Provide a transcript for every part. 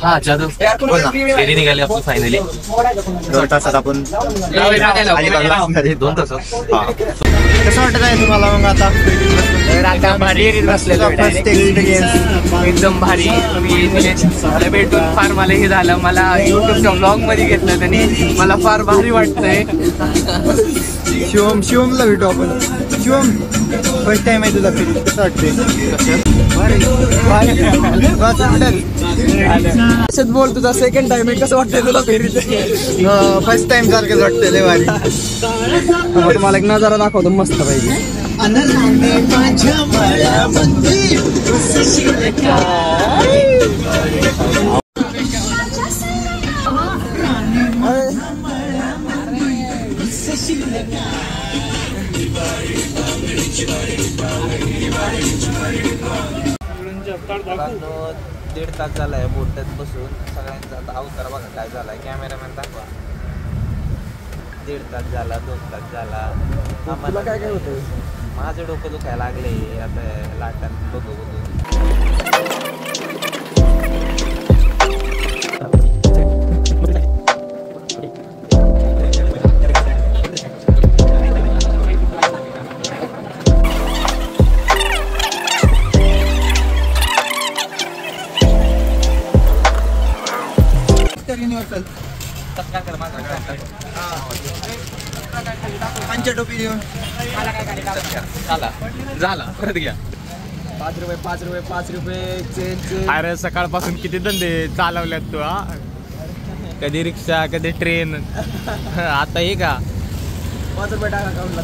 हा जादू फेरी निघाली आपण फायनली 2 तासात आपण 2 तासात. कसं वाटत आहे तुम्हाला मग आता? भारी एकदम भारी. मला भेटून फार मला हे झालं. मला युट्यूबच्या ब्लॉग मध्ये घेतलं त्यांनी. मला फार भारी वाटतंय. शिवमला भेटू आपण. शिवम फर्स्ट टाइम आहे तुझा फेरी, कसं वाटतंय? असंच बोल, तुझा सेकंड टाइम आहे, कसं वाटतंय तुला फेरीत? फर्स्ट टाइम सारखंच वाटतंय, लय भारी. तुम्हाला एक नजारा दाखवतो मस्त पाहिजे. दीड तास झालाय बोटात बसून. सगळ्यांचा आता अवतार बघा काय झालाय. कॅमेरामॅन दाखवा. 1.5 तास झाला, 2 तास झाला. तुला काय काय होतं? माझं डोकं दुखायला लागले आता लाटात बघू बघू. झाला परत घ्या. 5 रुपये. अरे सकाळपासून किती धंदे चालवल्यात तू. कधी रिक्षा, कधी ट्रेन, आता हे का 5 रुपये टाका.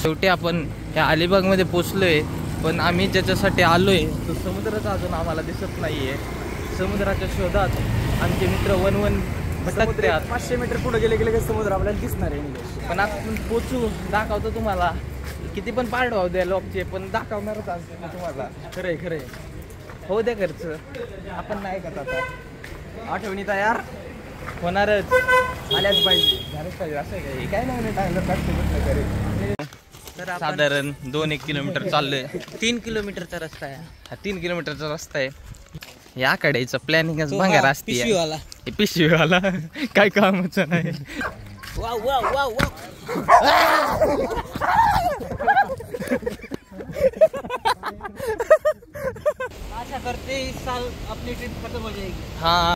शेवटी आपण ह्या अलिबाग मध्ये पोचलोय. पण आम्ही ज्याच्यासाठी आलोय तो समुद्रच अजून आम्हाला दिसत नाहीये. समुद्राच्या शोधात आमचे मित्र वन भटकतात. 500 मीटर पुढे गेले गेले समुद्र आपल्याला दिसणार आहे. पण आपण पोचू, दाखवतो तुम्हाला. किती पण पार्ट व्हावं द्या लॉकचे, पण दाखवणारच आज तुम्हाला. खरंय खरंय. हो द्या खर्च, आपण नाही का आता. आठवणी तयार होणारच, आल्याच पाहिजे. झालंच पाहिजे. असं काही काय नाही टाकलं. तर साधारण 2-1 किलोमीटर चाललोय. 3 किलोमीटरचा रस्ता आहे हा. 3 किलोमीटरचा रस्ता आहे. या कडेचं प्लॅनिंगच भंगार असते. पिशवीवाला काय कामाचं नाही. आशा करते इस साल अपनी ट्रिप खत्म हो जाएगी. हाँ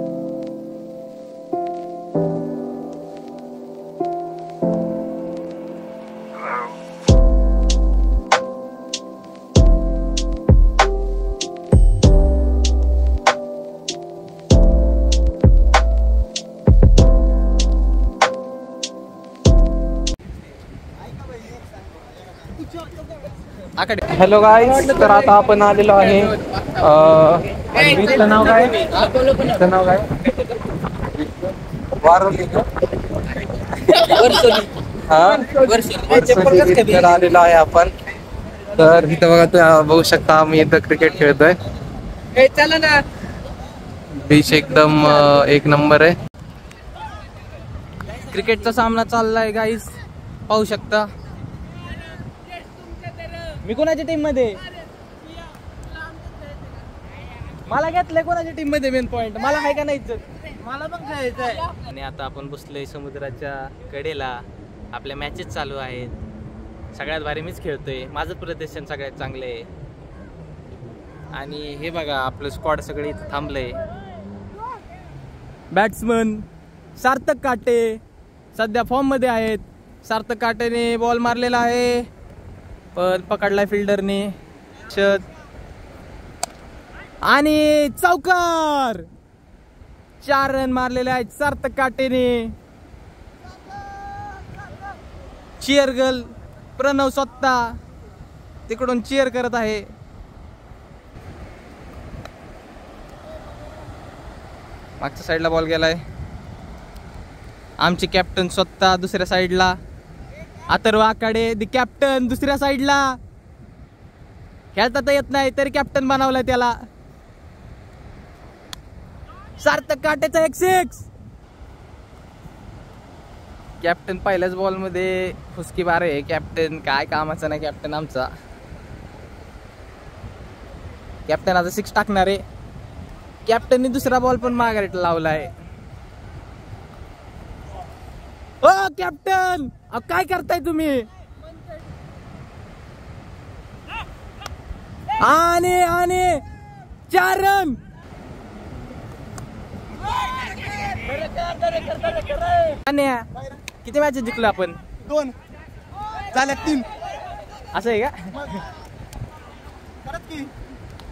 हॅलो गाईज, तर आता आपण आलेलो आहे. बीचचं नाव काय? बीचचं नाव काय? वारोली. तर आलेलो आहे आपण. तर इथं बघा, बघू शकता आम्ही इथं क्रिकेट खेळतोय. चला ना. बीच एकदम 1 नंबर आहे. क्रिकेटचा सामना चाललाय गाईस, पाहू शकता. मी कोणाच्या टीम मध्ये? मला घेतलंय कोणाच्या टीम मध्ये? मेन पॉइंट मला आहे का नाही? मला पण खेळायचंय. आणि आता आपण बसलोय समुद्राच्या कडेला. आपल्या मॅचेस चालू आहेत. सगळ्यात भारी मीच खेळतोय. माझं प्रदर्शन सगळ्यात चांगलं आहे. आणि हे बघा आपलं स्क्वॉड सगळे इथं थांबलंय. बॅट्समन सार्थक काटे सध्या फॉर्म मध्ये आहेत. सार्थक काटेने बॉल मारलेला आहे, पण पकडलाय फिल्डरने. आणि चौकार. 4 रन मारलेले आहेत सार्थक काटेने. चीयर गर्ल प्रणव स्वतः तिकडून चीयर करत आहे. मागच्या साईडला बॉल गेलाय. आमचे कॅप्टन स्वतः दुसऱ्या साईडला. अथर्व आखाडे दी कॅप्टन दुसऱ्या साईडला. खेळता तर येत नाही तरी कॅप्टन बनवलाय त्याला. सार्थक काटेचा 1 6. कॅप्टन पहिल्याच बॉल मध्ये फुसकी बार आहे. कॅप्टन काय कामाचा नाही कॅप्टन आमचा. कॅप्टन आता 6 टाकणार आहे. कॅप्टननी दुसरा बॉल पण माघारीला लावलाय. ओ कॅप्टन काय करताय तुम्ही? आणि 4 रन. किती मॅच जिंकलो आपण? 2 झाल्या 3. असं आहे का?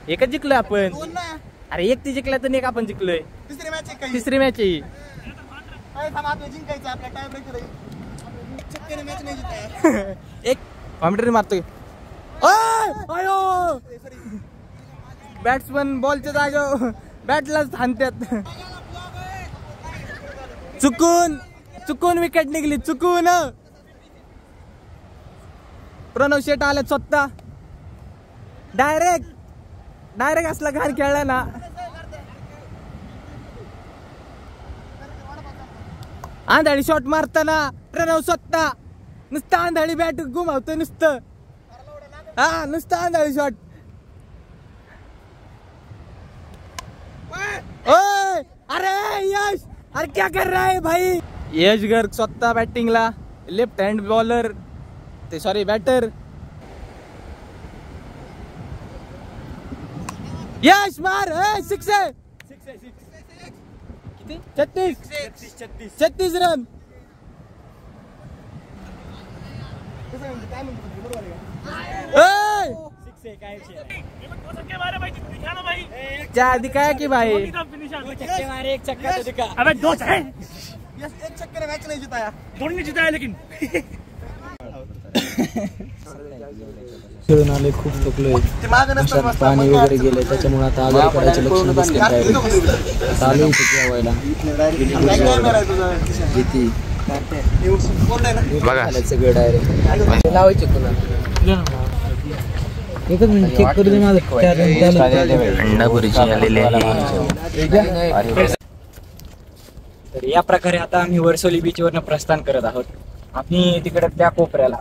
एकच जिंकलोय आपण. अरे एक ती जिंकल्या तर एक आपण जिंकलोय. तिसरी मॅच आहे. तिसरी मॅच आहे. जिंकायचं आपल्या टाइम ब्रेकर मॅच नाही जिंकाय. एक कॉमेंट्री मारतोय. अयो बॅट्समन बॉलच्या जागेवर बॅटलाच हाणतात. चुकून विकेट निघली. चुकून प्रणव शेट आले स्वतः. डायरेक्ट असला घाण खेळला ना. आंधळी शॉट मारताना प्रणव स्वतः नुसतं आंधळी बॅट घुमावतो. नुसतं आंधळी शॉट. ओय अरे यश, अरे क्या कर रहा है भाई? यश गर्ग स्वतः बॅटिंगला. Left hand bowler sorry batter. Yash मार. 6 आहे. किती? 36 रन. आधी काय की भाई? एक चक्कर मॅच नाही जिताया. दोन नहीं जिताया लेकिन. खेळून आले, खूप थकलोय. घशात पाणी वगैरे गेले, त्याच्यामुळे आता आजारी पडायचे लक्षण दिसते. चालू होते जेवायला भीती बघा सगळं डायरेक्ट लावायचे पुन्हा. एकच मिनिट चेक करू दे माझं. तर या प्रकारे आता आम्ही वर्सोली बीचवरनं प्रस्थान करत आहोत. आम्ही तिकडे त्या कोपऱ्याला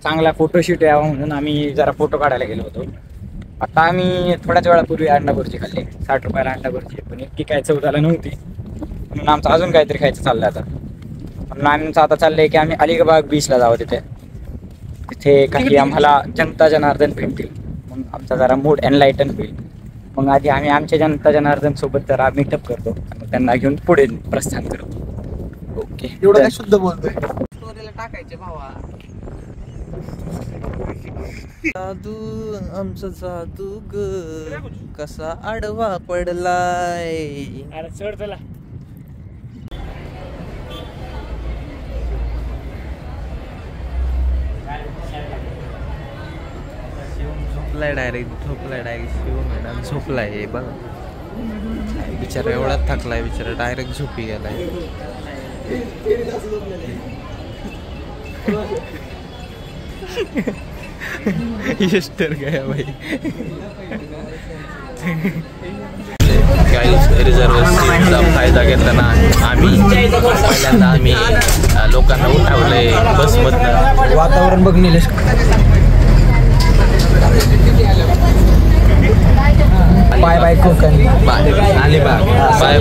चांगला फोटोशूट यावा म्हणून आम्ही जरा फोटो काढायला गेलो होतो. आता आम्ही थोड्याच वेळापूर्वी अंडा भुर्जी खाल्ली. 60 रुपयाला अंडा भुर्जी, पण इतकी काय चवदाला नव्हती. म्हणून आमचं अजून काहीतरी खायचं चाललंय आता. म्हणून आमचं आता चाललंय की आम्ही अलिबाग बीचला जावं. तिथे काही आम्हाला जनता जनार्दन भेटतील, मग आमचा जरा मूड एनलाइटन होईल. मग आधी आम्ही आमच्या जनता जनार्दन सोबत जरा मीटअप करतो आणि त्यांना घेऊन पुढे प्रस्थान करतो. ओके, एवढं काय शुद्ध बोलतोय. स्टोरीला टाकायचे भावा. जादू आमचा जादू ग कसा आडवा पडलाय. अरे चढ चला. डायरेक्ट शिव मॅडम झोपलाय. बघ बिचारा एवढा थकलाय. बिचारा डायरेक्ट झोपी गेलाय. यस्टर गया भाई. रिझर्व सीटचा फायदा घेताना पहिल्यांदा आम्ही लोकांना उठवलंय बसमधनं. वातावरण बघ Nilesh. Bye bye Konkan. Bye Alibag. Bye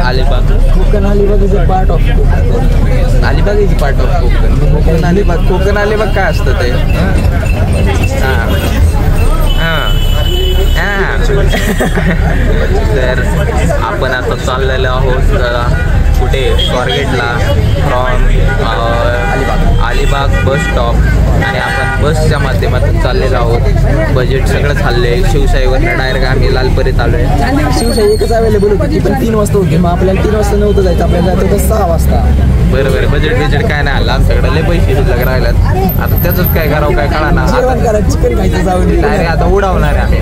Alibag. Konkan Alibag is a part of Konkan. Alibag is part of Konkan. Konkan Alibag. Konkan Alibag काय असतं ते? तर आपण आता चाललेलो आहोत कुठे? स्वारगेटला फ्रॉम अलिबाग बस स्टॉप. आणि आपण बसच्या माध्यमातून चाललेलो आहोत. बजेट सगळं चाललंय. शिवशाहीवरनं डायरेक्ट आम्ही लालपरीत आलोय. शिवशाही एकच अवेलेबल होती, पण 3 वाजता होती. मग आपल्याला 3 वाजता नव्हतं जायचं, आपल्याला जायचं होतं 6 वाजता. बरोबर. बजेट काय नाही आलं आमच्याकडे. लय पैसे शिल्लक राहिल्यात. आता त्याच काय करावं काय कळा ना. चिकन खायचं जाऊन डायरेक्ट आता उडावणार आहे आम्ही.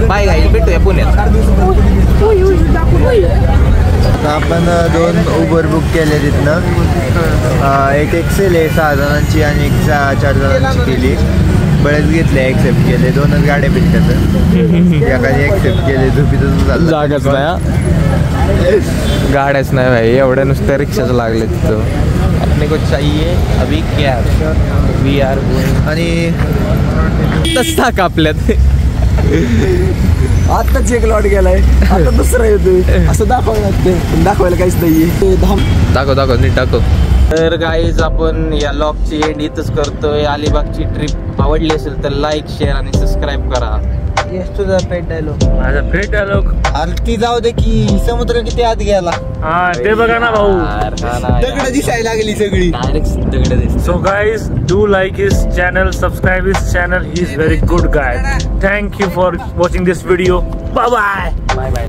बाय गाई, भेटूया पुण्यात. आपण 2 उबर बुक केले तिथनं. एक एक्सेल आहे 6 जणांची आणि एक 4 जणांची केली. बरेच घेतले, एक्सेप्ट केले. 2च गाड्या भेटतात. एखादी एक्सेप्ट केले. झोपीतच जागाच नाही. गाड्याच नाही भाई, एवढ्या नुसत्या रिक्षाच लागले तिथं. अपने को चाहिए अभी कैब, वी आर गोइंग. आणि तसा कापल्यात. आताच एक लॉट गेलाय, आता दुसरा येतोय. असं दाखवायला काहीच नाहीये. दाखव नीट दाखव. तर गाईज आपण या लॉगची एंड इथंच करतोय. अलिबागची ट्रिप आवडली असेल तर लाईक, शेअर आणि सबस्क्राईब करा. तुझा पेट डायलॉग. माझा फेट डायलॉग. आरती जाऊ दे की समुद्र किती आत गेला. हा ते बघा ना भाऊ. दगड दिसायला लागली सगळी. डायरेक्ट दगड दिसत. So guys, do like his channel, subscribe his channel. He's very good guy. Thank you for watching this video. Bye bye. Bye bye.